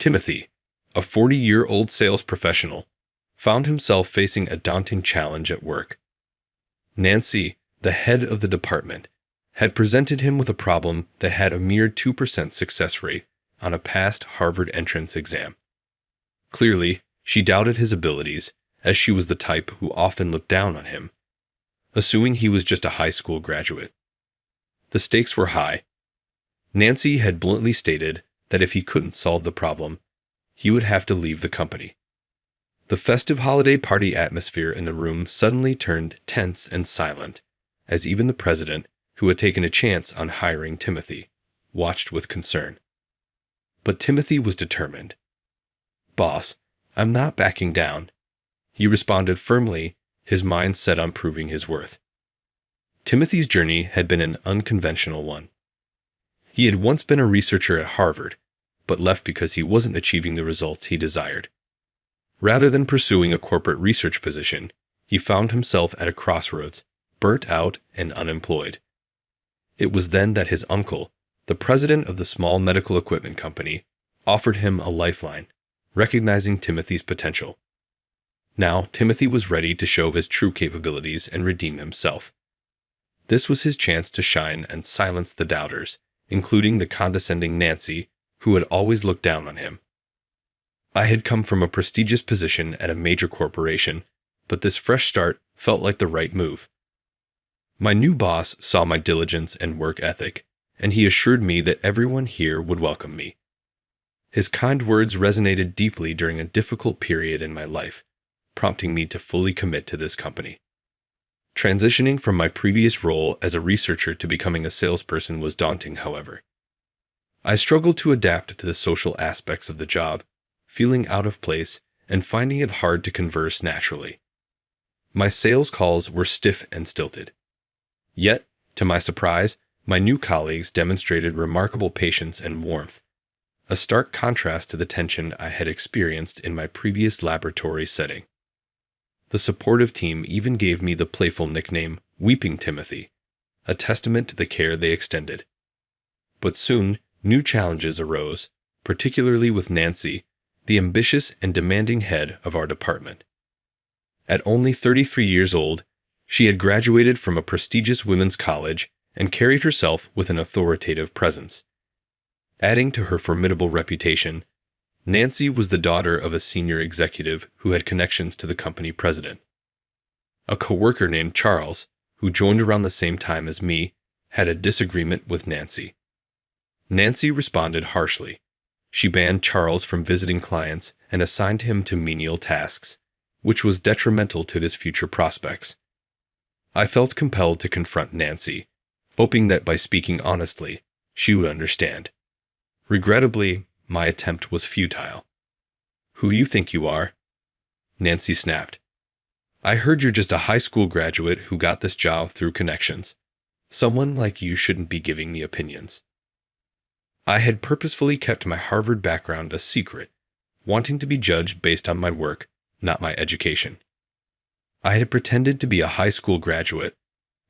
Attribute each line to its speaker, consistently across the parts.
Speaker 1: Timothy, a 40-year-old sales professional, found himself facing a daunting challenge at work. Nancy, the head of the department, had presented him with a problem that had a mere 2% success rate on a past Harvard entrance exam. Clearly, she doubted his abilities, as she was the type who often looked down on him, assuming he was just a high school graduate. The stakes were high. Nancy had bluntly stated that if he couldn't solve the problem, he would have to leave the company. The festive holiday party atmosphere in the room suddenly turned tense and silent, as even the president, who had taken a chance on hiring Timothy, watched with concern. But Timothy was determined. "Boss, I'm not backing down," he responded firmly, his mind set on proving his worth. Timothy's journey had been an unconventional one. He had once been a researcher at Harvard, but left because he wasn't achieving the results he desired. Rather than pursuing a corporate research position, he found himself at a crossroads, burnt out and unemployed. It was then that his uncle, the president of the small medical equipment company, offered him a lifeline, recognizing Timothy's potential. Now, Timothy was ready to show his true capabilities and redeem himself. This was his chance to shine and silence the doubters, including the condescending Nancy, who had always looked down on him. I had come from a prestigious position at a major corporation, but this fresh start felt like the right move. My new boss saw my diligence and work ethic, and he assured me that everyone here would welcome me. His kind words resonated deeply during a difficult period in my life, prompting me to fully commit to this company. Transitioning from my previous role as a researcher to becoming a salesperson was daunting, however. I struggled to adapt to the social aspects of the job, feeling out of place and finding it hard to converse naturally. My sales calls were stiff and stilted. Yet, to my surprise, my new colleagues demonstrated remarkable patience and warmth, a stark contrast to the tension I had experienced in my previous laboratory setting. The supportive team even gave me the playful nickname Weeping Timothy, a testament to the care they extended. But soon, new challenges arose, particularly with Nancy, the ambitious and demanding head of our department. At only 33 years old, she had graduated from a prestigious women's college and carried herself with an authoritative presence. Adding to her formidable reputation, Nancy was the daughter of a senior executive who had connections to the company president. A coworker named Charles, who joined around the same time as me, had a disagreement with Nancy. Nancy responded harshly. She banned Charles from visiting clients and assigned him to menial tasks, which was detrimental to his future prospects. I felt compelled to confront Nancy, hoping that by speaking honestly, she would understand. Regrettably, my attempt was futile. "Who do you think you are?" Nancy snapped. "I heard you're just a high school graduate who got this job through connections. Someone like you shouldn't be giving me opinions." I had purposefully kept my Harvard background a secret, wanting to be judged based on my work, not my education. I had pretended to be a high school graduate,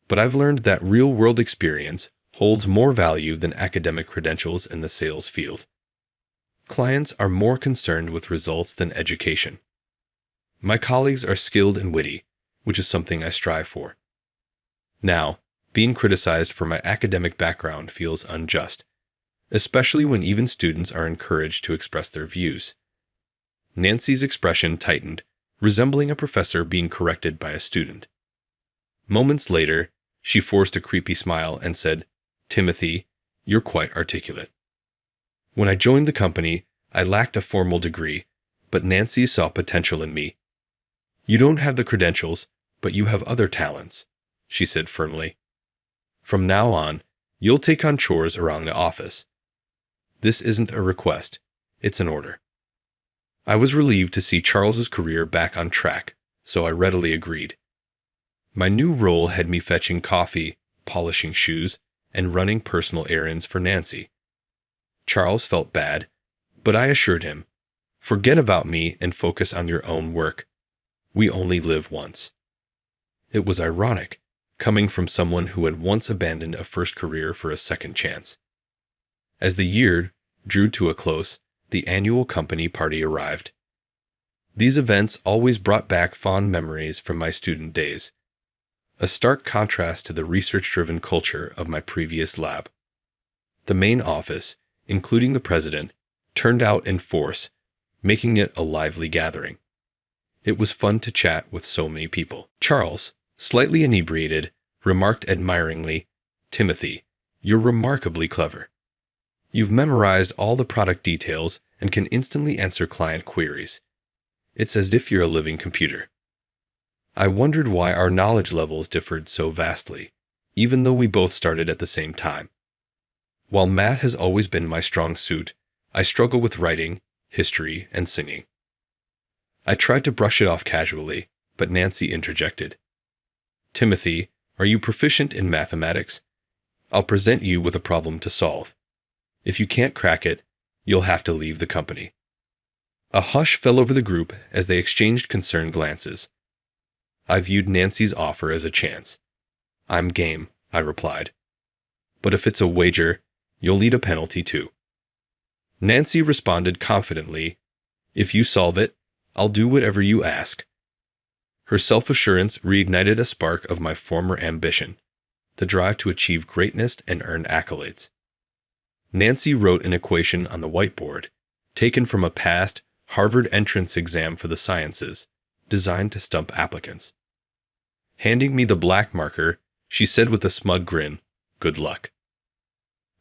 Speaker 1: but I've learned that real-world experience holds more value than academic credentials in the sales field. Clients are more concerned with results than education. My colleagues are skilled and witty, which is something I strive for. Now, being criticized for my academic background feels unjust, especially when even students are encouraged to express their views. Nancy's expression tightened, resembling a professor being corrected by a student. Moments later, she forced a creepy smile and said, "Timothy, you're quite articulate." When I joined the company, I lacked a formal degree, but Nancy saw potential in me. "You don't have the credentials, but you have other talents," she said firmly. "From now on, you'll take on chores around the office. This isn't a request, it's an order." I was relieved to see Charles's career back on track, so I readily agreed. My new role had me fetching coffee, polishing shoes, and running personal errands for Nancy. Charles felt bad, but I assured him, "Forget about me and focus on your own work. We only live once." It was ironic, coming from someone who had once abandoned a first career for a second chance. As the year drew to a close, the annual company party arrived. These events always brought back fond memories from my student days, a stark contrast to the research-driven culture of my previous lab. The main office, including the president, turned out in force, making it a lively gathering. It was fun to chat with so many people. Charles, slightly inebriated, remarked admiringly, "Timothy, you're remarkably clever. You've memorized all the product details and can instantly answer client queries. It's as if you're a living computer." I wondered why our knowledge levels differed so vastly, even though we both started at the same time. While math has always been my strong suit, I struggle with writing, history, and singing. I tried to brush it off casually, but Nancy interjected. "Timothy, are you proficient in mathematics? I'll present you with a problem to solve. If you can't crack it, you'll have to leave the company." A hush fell over the group as they exchanged concerned glances. I viewed Nancy's offer as a chance. "I'm game," I replied. "But if it's a wager, you'll need a penalty too." Nancy responded confidently, "If you solve it, I'll do whatever you ask." Her self-assurance reignited a spark of my former ambition, the drive to achieve greatness and earn accolades. Nancy wrote an equation on the whiteboard, taken from a past Harvard entrance exam for the sciences, designed to stump applicants. Handing me the black marker, she said with a smug grin, "Good luck."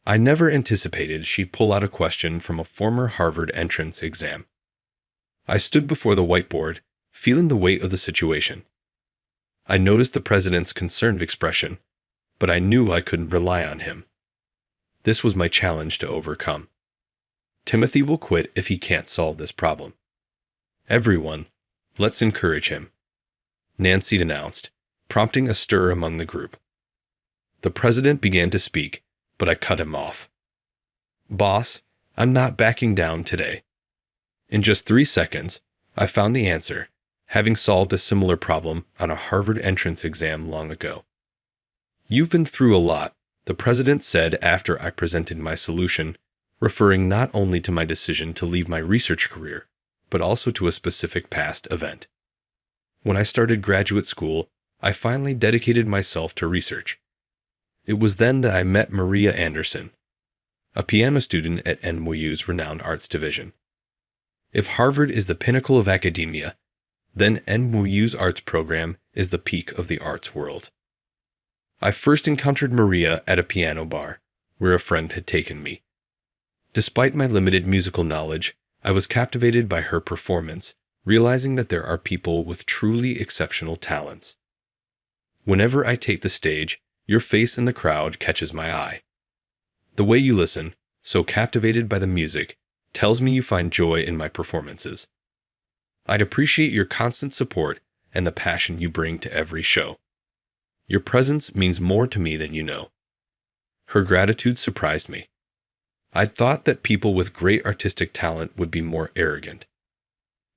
Speaker 1: I never anticipated she'd pull out a question from a former Harvard entrance exam. I stood before the whiteboard, feeling the weight of the situation. I noticed the president's concerned expression, but I knew I couldn't rely on him. This was my challenge to overcome. Timothy will quit if he can't solve this problem. "Everyone, let's encourage him," Nancy announced, prompting a stir among the group. The president began to speak, but I cut him off. "Boss, I'm not backing down today." In just 3 seconds, I found the answer, having solved a similar problem on a Harvard entrance exam long ago. "You've been through a lot," the president said after I presented my solution, referring not only to my decision to leave my research career, but also to a specific past event. When I started graduate school, I finally dedicated myself to research. It was then that I met Maria Anderson, a piano student at NYU's renowned arts division. If Harvard is the pinnacle of academia, then NYU's arts program is the peak of the arts world. I first encountered Maria at a piano bar, where a friend had taken me. Despite my limited musical knowledge, I was captivated by her performance, realizing that there are people with truly exceptional talents. Whenever I take the stage, your face in the crowd catches my eye. The way you listen, so captivated by the music, tells me you find joy in my performances. I'd appreciate your constant support and the passion you bring to every show. Your presence means more to me than you know." Her gratitude surprised me. I'd thought that people with great artistic talent would be more arrogant.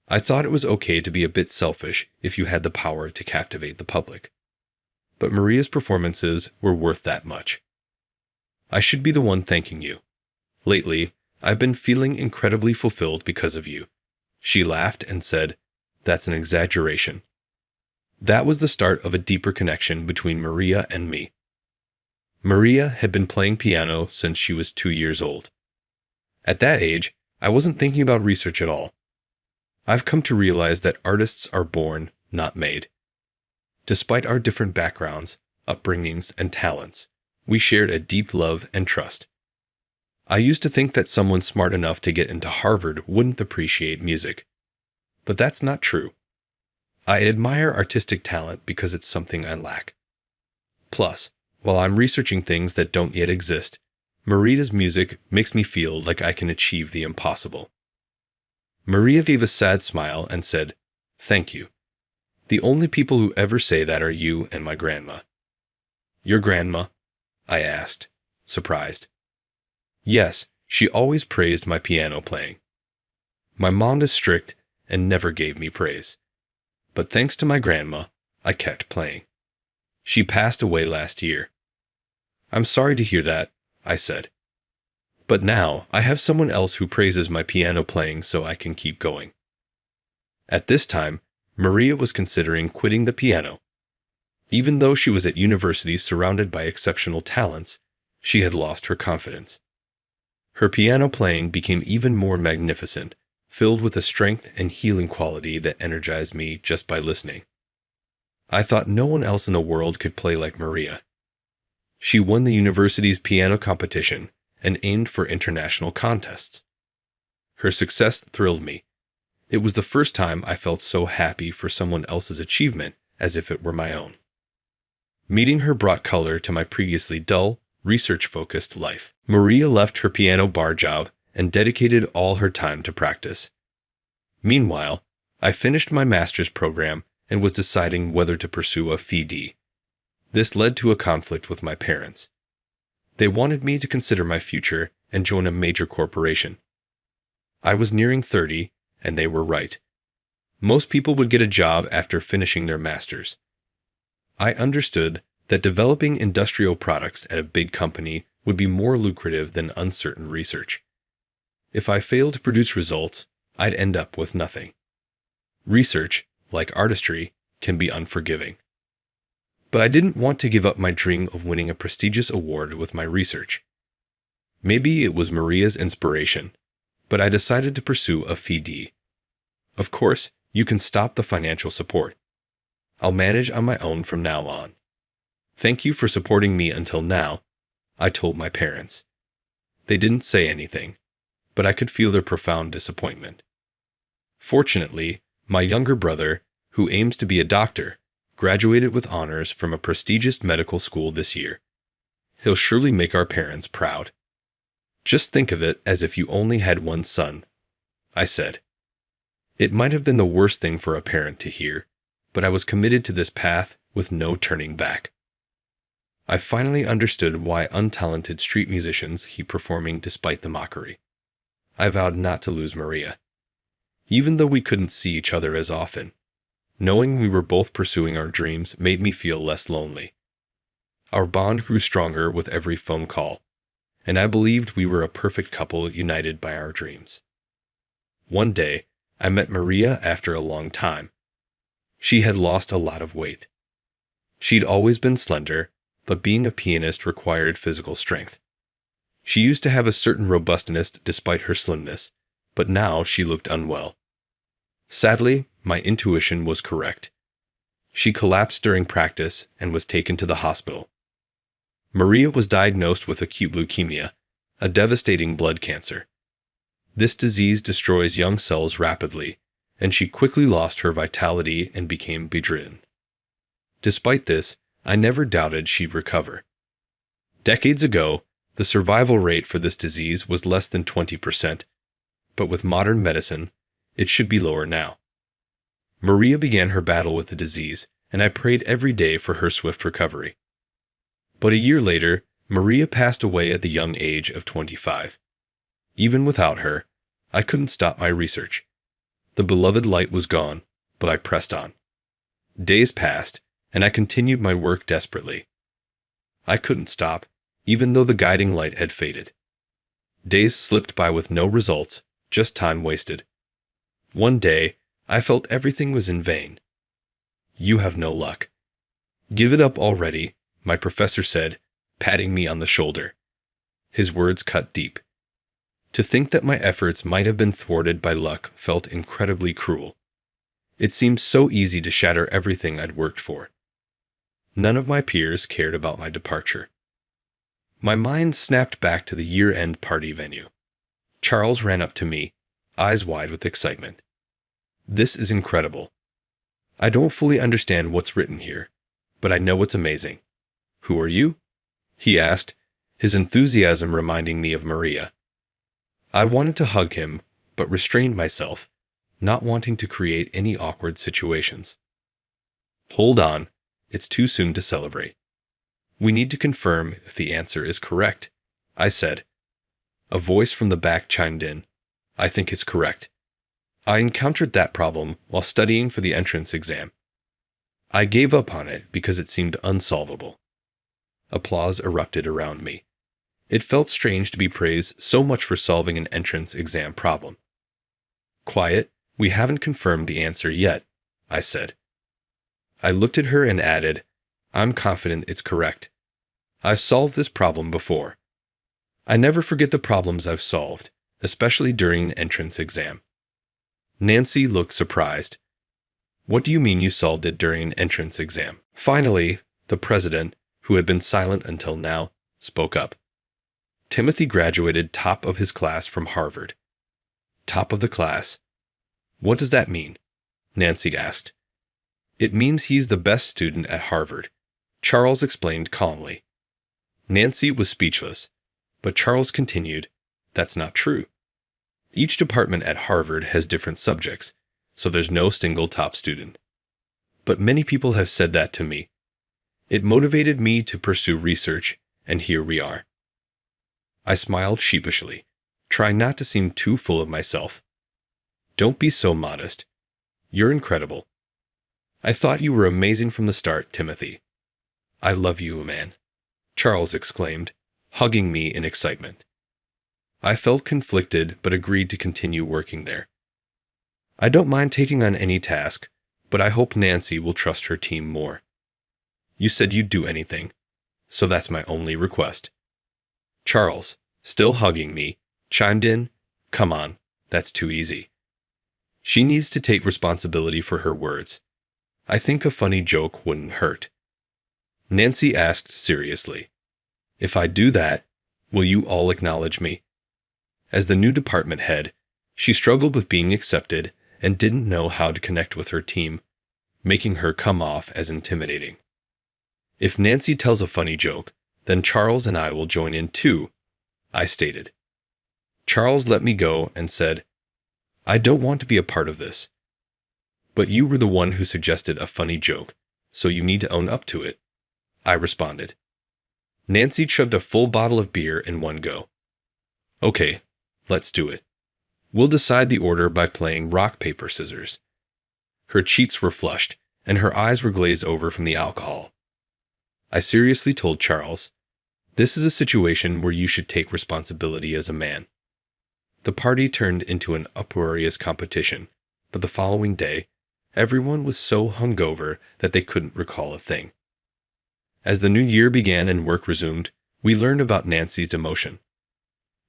Speaker 1: I thought it was okay to be a bit selfish if you had the power to captivate the public. But Maria's performances were worth that much. "I should be the one thanking you. Lately, I've been feeling incredibly fulfilled because of you." She laughed and said, "That's an exaggeration." That was the start of a deeper connection between Maria and me. Maria had been playing piano since she was 2 years old. At that age, I wasn't thinking about research at all. I've come to realize that artists are born, not made. Despite our different backgrounds, upbringings, and talents, we shared a deep love and trust. I used to think that someone smart enough to get into Harvard wouldn't appreciate music. But that's not true. I admire artistic talent because it's something I lack. Plus, while I'm researching things that don't yet exist, Maria's music makes me feel like I can achieve the impossible. Maria gave a sad smile and said, "Thank you. The only people who ever say that are you and my grandma." "Your grandma?" I asked, surprised. "Yes, she always praised my piano playing. My mom is strict and never gave me praise. But thanks to my grandma, I kept playing. She passed away last year." "I'm sorry to hear that," I said. But now I have someone else who praises my piano playing so I can keep going. At this time, Maria was considering quitting the piano. Even though she was at university surrounded by exceptional talents, she had lost her confidence. Her piano playing became even more magnificent, filled with a strength and healing quality that energized me just by listening. I thought no one else in the world could play like Maria. She won the university's piano competition and aimed for international contests. Her success thrilled me. It was the first time I felt so happy for someone else's achievement as if it were my own. Meeting her brought color to my previously dull, research-focused life. Maria left her piano bar job and dedicated all her time to practice. Meanwhile, I finished my master's program and was deciding whether to pursue a FD. This led to a conflict with my parents. They wanted me to consider my future and join a major corporation. I was nearing 30, and they were right. Most people would get a job after finishing their masters. I understood that developing industrial products at a big company would be more lucrative than uncertain research. If I failed to produce results, I'd end up with nothing. Research, like artistry, can be unforgiving. But I didn't want to give up my dream of winning a prestigious award with my research. Maybe it was Maria's inspiration, but I decided to pursue a FD. Of course, you can stop the financial support. I'll manage on my own from now on. Thank you for supporting me until now, I told my parents. They didn't say anything, but I could feel their profound disappointment. Fortunately, my younger brother, who aims to be a doctor, graduated with honors from a prestigious medical school this year. He'll surely make our parents proud. Just think of it as if you only had one son, I said. It might have been the worst thing for a parent to hear, but I was committed to this path with no turning back. I finally understood why untalented street musicians keep performing despite the mockery. I vowed not to lose Maria. Even though we couldn't see each other as often, knowing we were both pursuing our dreams made me feel less lonely. Our bond grew stronger with every phone call, and I believed we were a perfect couple united by our dreams. One day, I met Maria after a long time. She had lost a lot of weight. She'd always been slender, but being a pianist required physical strength. She used to have a certain robustness despite her slimness, but now she looked unwell. Sadly, my intuition was correct. She collapsed during practice and was taken to the hospital. Maria was diagnosed with acute leukemia, a devastating blood cancer. This disease destroys young cells rapidly, and she quickly lost her vitality and became bedridden. Despite this, I never doubted she'd recover. Decades ago, the survival rate for this disease was less than 20%, but with modern medicine, it should be lower now. Maria began her battle with the disease, and I prayed every day for her swift recovery. But a year later, Maria passed away at the young age of 25. Even without her, I couldn't stop my research. The beloved light was gone, but I pressed on. Days passed, and I continued my work desperately. I couldn't stop, even though the guiding light had faded. Days slipped by with no results, just time wasted. One day, I felt everything was in vain. You have no luck. Give it up already, my professor said, patting me on the shoulder. His words cut deep. To think that my efforts might have been thwarted by luck felt incredibly cruel. It seemed so easy to shatter everything I'd worked for. None of my peers cared about my departure. My mind snapped back to the year-end party venue. Charles ran up to me, eyes wide with excitement. This is incredible. I don't fully understand what's written here, but I know it's amazing. Who are you? He asked, his enthusiasm reminding me of Maria. I wanted to hug him, but restrained myself, not wanting to create any awkward situations. Hold on, it's too soon to celebrate. We need to confirm if the answer is correct, I said. A voice from the back chimed in. I think it's correct. I encountered that problem while studying for the entrance exam. I gave up on it because it seemed unsolvable. Applause erupted around me. It felt strange to be praised so much for solving an entrance exam problem. Quiet, we haven't confirmed the answer yet, I said. I looked at her and added, I'm confident it's correct. I've solved this problem before. I never forget the problems I've solved, especially during an entrance exam. Nancy looked surprised. What do you mean you solved it during an entrance exam? Finally, the president, who had been silent until now, spoke up. Timothy graduated top of his class from Harvard. Top of the class. What does that mean? Nancy asked. It means he's the best student at Harvard, Charles explained calmly. Nancy was speechless, but Charles continued, That's not true. Each department at Harvard has different subjects, so there's no single top student. But many people have said that to me. It motivated me to pursue research, and here we are. I smiled sheepishly, trying not to seem too full of myself. Don't be so modest. You're incredible. I thought you were amazing from the start, Timothy. I love you, man, Charles exclaimed, hugging me in excitement. I felt conflicted but agreed to continue working there. I don't mind taking on any task, but I hope Nancy will trust her team more. You said you'd do anything, so that's my only request. Charles, still hugging me, chimed in, Come on, that's too easy. She needs to take responsibility for her words. I think a funny joke wouldn't hurt. Nancy asked seriously, If I do that, will you all acknowledge me? As the new department head, she struggled with being accepted and didn't know how to connect with her team, making her come off as intimidating. If Nancy tells a funny joke, then Charles and I will join in too, I stated. Charles let me go and said, I don't want to be a part of this. But you were the one who suggested a funny joke, so you need to own up to it, I responded. Nancy chugged a full bottle of beer in one go. Okay, let's do it. We'll decide the order by playing rock, paper, scissors. Her cheeks were flushed, and her eyes were glazed over from the alcohol. I seriously told Charles, This is a situation where you should take responsibility as a man. The party turned into an uproarious competition, but the following day, everyone was so hungover that they couldn't recall a thing. As the new year began and work resumed, we learned about Nancy's demotion.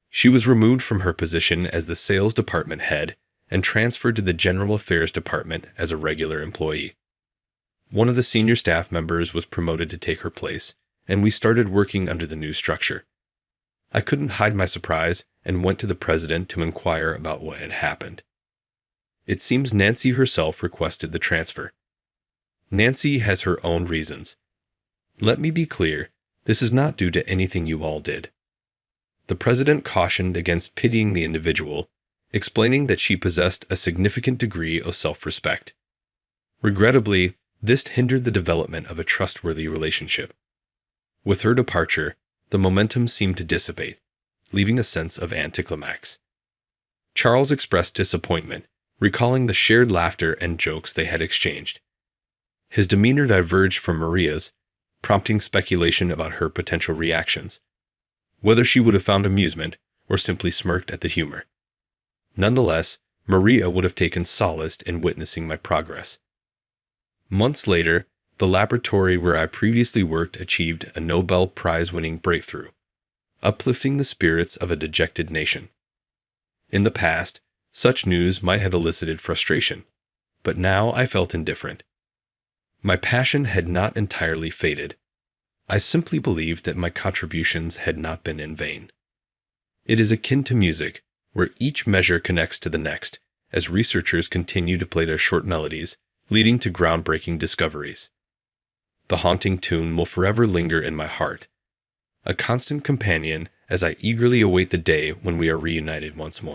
Speaker 1: She was removed from her position as the sales department head and transferred to the general affairs department as a regular employee. One of the senior staff members was promoted to take her place, and we started working under the new structure. I couldn't hide my surprise and went to the president to inquire about what had happened. It seems Nancy herself requested the transfer. Nancy has her own reasons. Let me be clear, this is not due to anything you all did. The president cautioned against pitying the individual, explaining that she possessed a significant degree of self-respect. Regrettably, this hindered the development of a trustworthy relationship. With her departure, the momentum seemed to dissipate, leaving a sense of anticlimax. Charles expressed disappointment, recalling the shared laughter and jokes they had exchanged. His demeanor diverged from Maria's, prompting speculation about her potential reactions, whether she would have found amusement or simply smirked at the humor. Nonetheless, Maria would have taken solace in witnessing my progress. Months later, the laboratory where I previously worked achieved a Nobel Prize-winning breakthrough, uplifting the spirits of a dejected nation. In the past, such news might have elicited frustration, but now I felt indifferent. My passion had not entirely faded. I simply believed that my contributions had not been in vain. It is akin to music, where each measure connects to the next, as researchers continue to play their short melodies, leading to groundbreaking discoveries. The haunting tune will forever linger in my heart, a constant companion as I eagerly await the day when we are reunited once more.